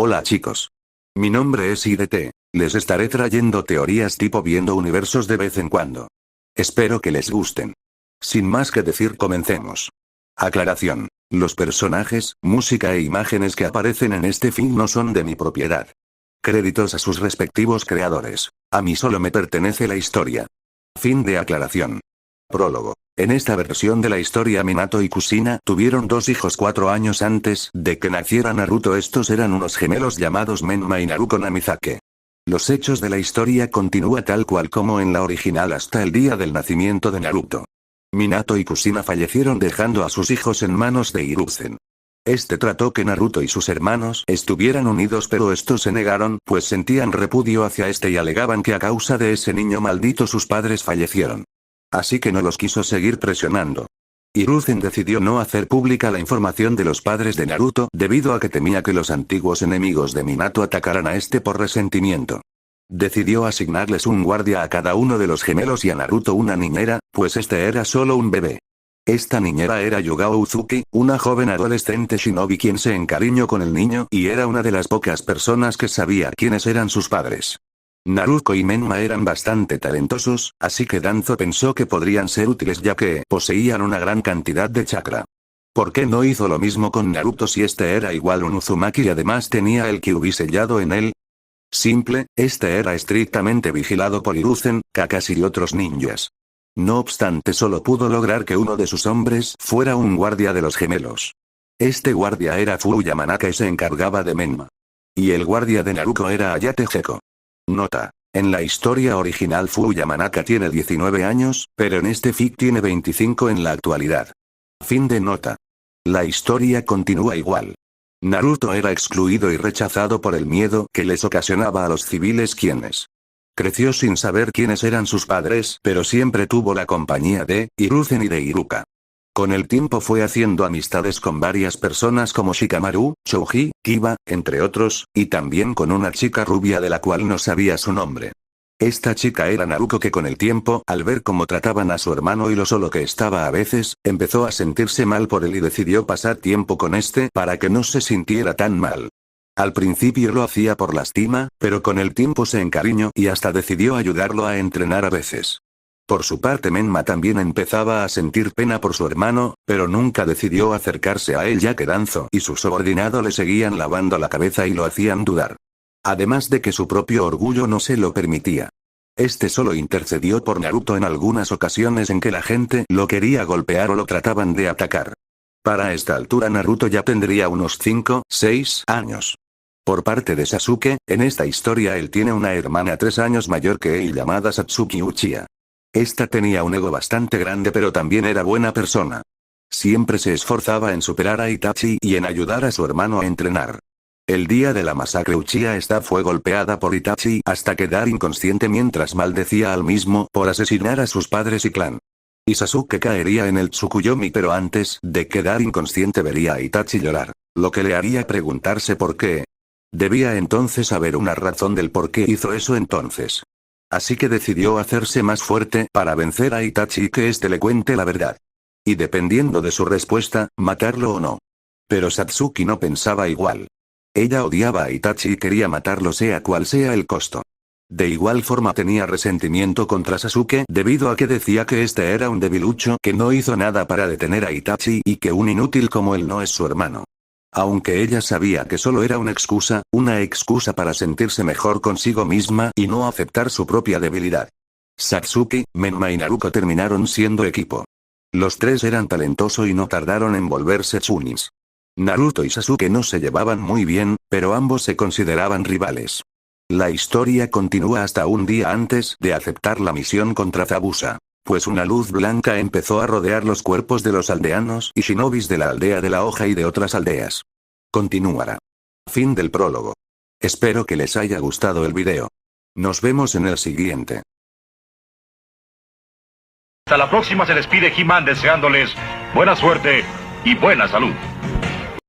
Hola chicos. Mi nombre es IDT. Les estaré trayendo teorías tipo viendo universos de vez en cuando. Espero que les gusten. Sin más que decir, comencemos. Aclaración. Los personajes, música e imágenes que aparecen en este film no son de mi propiedad. Créditos a sus respectivos creadores. A mí solo me pertenece la historia. Fin de aclaración. Prólogo. En esta versión de la historia, Minato y Kushina tuvieron 2 hijos 4 años antes de que naciera Naruto. Estos eran unos gemelos llamados Menma y Naruto Namizake. Los hechos de la historia continúa tal cual como en la original hasta el día del nacimiento de Naruto. Minato y Kushina fallecieron dejando a sus hijos en manos de Hiruzen. Este trató que Naruto y sus hermanos estuvieran unidos, pero estos se negaron, pues sentían repudio hacia este y alegaban que a causa de ese niño maldito sus padres fallecieron. Así que no los quiso seguir presionando. Hiruzen decidió no hacer pública la información de los padres de Naruto debido a que temía que los antiguos enemigos de Minato atacaran a este por resentimiento. Decidió asignarles un guardia a cada uno de los gemelos y a Naruto una niñera, pues este era solo un bebé. Esta niñera era Yugao Uzuki, una joven adolescente shinobi quien se encariñó con el niño y era una de las pocas personas que sabía quiénes eran sus padres. Naruto y Menma eran bastante talentosos, así que Danzo pensó que podrían ser útiles ya que poseían una gran cantidad de chakra. ¿Por qué no hizo lo mismo con Naruto si este era igual un Uzumaki y además tenía el Kyuubi sellado en él? Simple, este era estrictamente vigilado por Hiruzen, Kakashi y otros ninjas. No obstante, solo pudo lograr que uno de sus hombres fuera un guardia de los gemelos. Este guardia era Furu Yamanaka y se encargaba de Menma. Y el guardia de Naruto era Ayate Geko. Nota. En la historia original Furu Yamanaka tiene 19 años, pero en este fic tiene 25 en la actualidad. Fin de nota. La historia continúa igual. Naruto era excluido y rechazado por el miedo que les ocasionaba a los civiles quienes creció sin saber quiénes eran sus padres, pero siempre tuvo la compañía de Hiruzen y de Iruka. Con el tiempo fue haciendo amistades con varias personas como Shikamaru, Chouji, Kiba, entre otros, y también con una chica rubia de la cual no sabía su nombre. Esta chica era Naruto, que con el tiempo, al ver cómo trataban a su hermano y lo solo que estaba a veces, empezó a sentirse mal por él y decidió pasar tiempo con este para que no se sintiera tan mal. Al principio lo hacía por lástima, pero con el tiempo se encariñó y hasta decidió ayudarlo a entrenar a veces. Por su parte, Menma también empezaba a sentir pena por su hermano, pero nunca decidió acercarse a él ya que Danzo y su subordinado le seguían lavando la cabeza y lo hacían dudar. Además de que su propio orgullo no se lo permitía. Este solo intercedió por Naruto en algunas ocasiones en que la gente lo quería golpear o lo trataban de atacar. Para esta altura Naruto ya tendría unos 5, 6 años. Por parte de Sasuke, en esta historia él tiene una hermana 3 años mayor que él llamada Satsuki Uchiha. Esta tenía un ego bastante grande pero también era buena persona. Siempre se esforzaba en superar a Itachi y en ayudar a su hermano a entrenar. El día de la masacre Uchiha esta fue golpeada por Itachi hasta quedar inconsciente mientras maldecía al mismo por asesinar a sus padres y clan. Y Sasuke caería en el Tsukuyomi, pero antes de quedar inconsciente vería a Itachi llorar, lo que le haría preguntarse por qué. Debía entonces haber una razón del por qué hizo eso entonces. Así que decidió hacerse más fuerte para vencer a Itachi y que éste le cuente la verdad. Y dependiendo de su respuesta, matarlo o no. Pero Satsuki no pensaba igual. Ella odiaba a Itachi y quería matarlo sea cual sea el costo. De igual forma tenía resentimiento contra Sasuke debido a que decía que este era un debilucho que no hizo nada para detener a Itachi y que un inútil como él no es su hermano. Aunque ella sabía que solo era una excusa para sentirse mejor consigo misma y no aceptar su propia debilidad. Satsuki, Menma y Naruto terminaron siendo equipo. Los tres eran talentosos y no tardaron en volverse chunins. Naruto y Sasuke no se llevaban muy bien, pero ambos se consideraban rivales. La historia continúa hasta un día antes de aceptar la misión contra Zabuza, pues una luz blanca empezó a rodear los cuerpos de los aldeanos y shinobis de la aldea de la hoja y de otras aldeas. Continuará. Fin del prólogo. Espero que les haya gustado el video. Nos vemos en el siguiente. Hasta la próxima, se despide He-Man deseándoles buena suerte y buena salud.